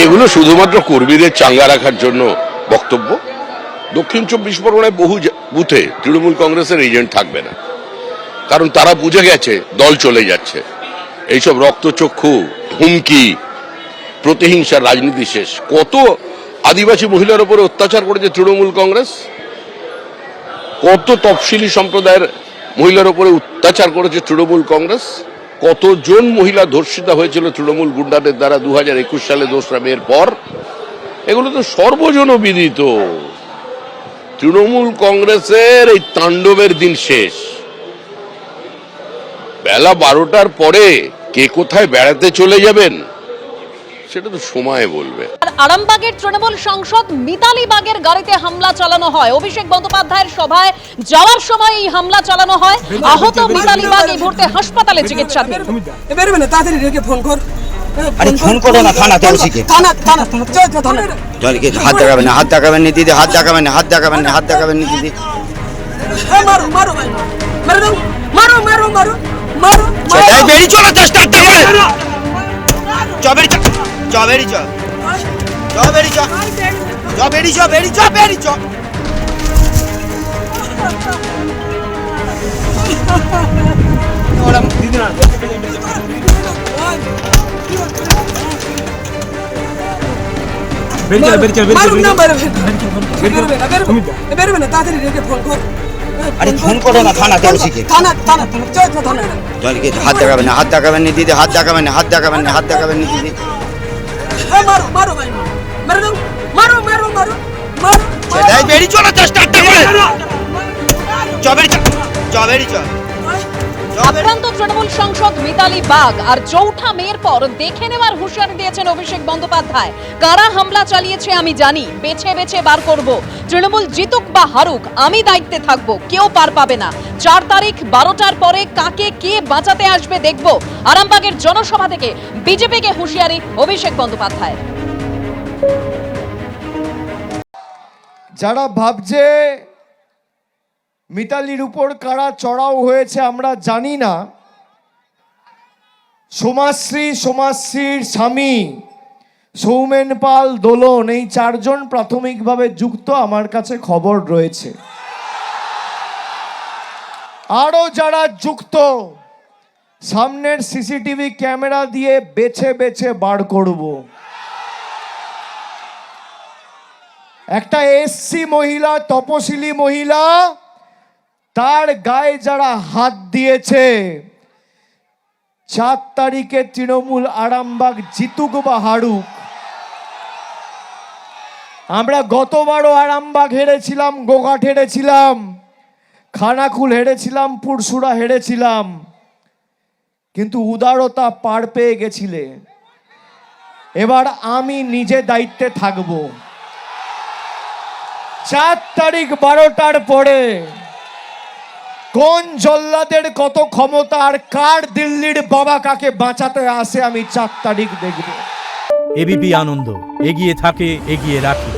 এগুলো শুধুমাত্র কর্মীদের চাঙ্গা রাখার জন্য বক্তব্য। দক্ষিণ 24 পরগনায় বহু বুথে তৃণমূল কংগ্রেসের এজেন্ট থাকবে না, কারণ তারা বুঝে গেছে দল চলে যাচ্ছে। এইসব রক্তচক্ষু, হুমকি, প্রতিহিংসার রাজনীতি শেষ। কত আদিবাসী মহিলার উপরে অত্যাচার করেছে তৃণমূল কংগ্রেস, কত তফসিলি সম্প্রদায়ের মহিলার উপরে অত্যাচার করেছে তৃণমূল কংগ্রেস, কতজন মহিলা ধর্ষিতা হয়েছিল তৃণমূল গুন্ডাদের দ্বারা 2021 সালে 2রা মের পর। এগুলো তো সর্বজনবিদিত। তৃণমূল কংগ্রেসের এই তাণ্ডবের দিন শেষ। বেলা 12টার পরে কে কোথায় বেড়াতে চলে যাবেন সেটা তো সময় বলবে। আরামবাগের তৃণমূল সাংসদ মিতালি বাগের গাড়িতে হামলা চালানো হয়। অভিষেক বন্দ্যোপাধ্যায়ের সভায় যাওয়ার সময় এই হামলা চালানো হয়। আহত মিতালি বাগ এই মুহূর্তে হাসপাতালে চিকিৎসাধীন। তাড়াতাড়ি রেখে ফোন কর। আরে ফোন করো না থানাতে, ওসিকে থানা জলকে হাত দেখাবেন না, হাত দেখাবেন না দিদি, হাত দেখাবেন না, হাত দেখাবেন না, হাত দেখাবেন না দিদি। মারো মারো ভাই, মারো মারো মারো মারো মারো। সেটাই বেরিয়ে চলে চেষ্টা করে। চবেরি চ, চবেরি চ, চবেরি চ, চবেরি চ, বেরি চ, বেরি চ। ওরা দিদি না আরে ফোন করো না থানাতে, ওসিকে জলকে হাত দেখাবেন না, হাত দেখাবেন না দিদি, হাত দেখাবেন না, হাত দেখাবেন না, হাত দেখাবেন না দিদি। মারো মারো ভাই, মারো মারো মারো মারো মারো। সেটাই বেরিয়ে চলে চেষ্টা করে। চবেরি চ, চবেরি চ। আক্রান্ত তৃণমূল সাংসদ মিতালি বাগ আর চৌঠা মেয়ের পর দেখে নেওয়ার হুঁশিয়ারি দিয়েছেন অভিষেক বন্দ্যোপাধ্যায়। কারা হামলা চালিয়েছে আমি জানি, বেছে বেছে বার করব। তৃণমূল জিতুক বা হারুক, আমি দায়িত্বে থাকবো, কেউ পার পাবে না। 4 তারিখ 12টার পরে কাকে কে বাঁচাতে আসবে দেখব। আরামবাগের জনসভা থেকে বিজেপিকে হুঁশিয়ারি অভিষেক বন্দ্যোপাধ্যায়। যারা ভাবছে মিতালির উপর কারা চড়াও হয়েছে আমরা জানি না, সমাজশ্রীর স্বামী সৌমেন পাল, দোলন, এই 4 জন প্রাথমিকভাবে যুক্ত আমার কাছে খবর রয়েছে। আরো যারা যুক্ত সামনের সিসিটিভি ক্যামেরা দিয়ে বেছে বেছে বার করব। একটা এসসি মহিলা, তপশিলি মহিলা, তার গায়ে যারা হাত দিয়েছে, 4 তারিখে তৃণমূল আরামবাগ জিতুক বা হারুক। আমরা গতবারও আরামবাগ হেরেছিলাম, গোঘাট হেরেছিলাম, খানাকুল হেরেছিলাম, পুরসুরা হেরেছিলাম, কিন্তু উদারতা পার পেয়ে গেছিলে। এবার আমি নিজে দায়িত্বে থাকব। 4 তারিখ 12টার পরে কোন জল্লাদের কত ক্ষমতা আর কার দিল্লির বাবা কাকে বাঁচাতে আসে আমি 4 তারিখ দেখব। এবিপি আনন্দ, এগিয়ে থাকে, এগিয়ে রাখে।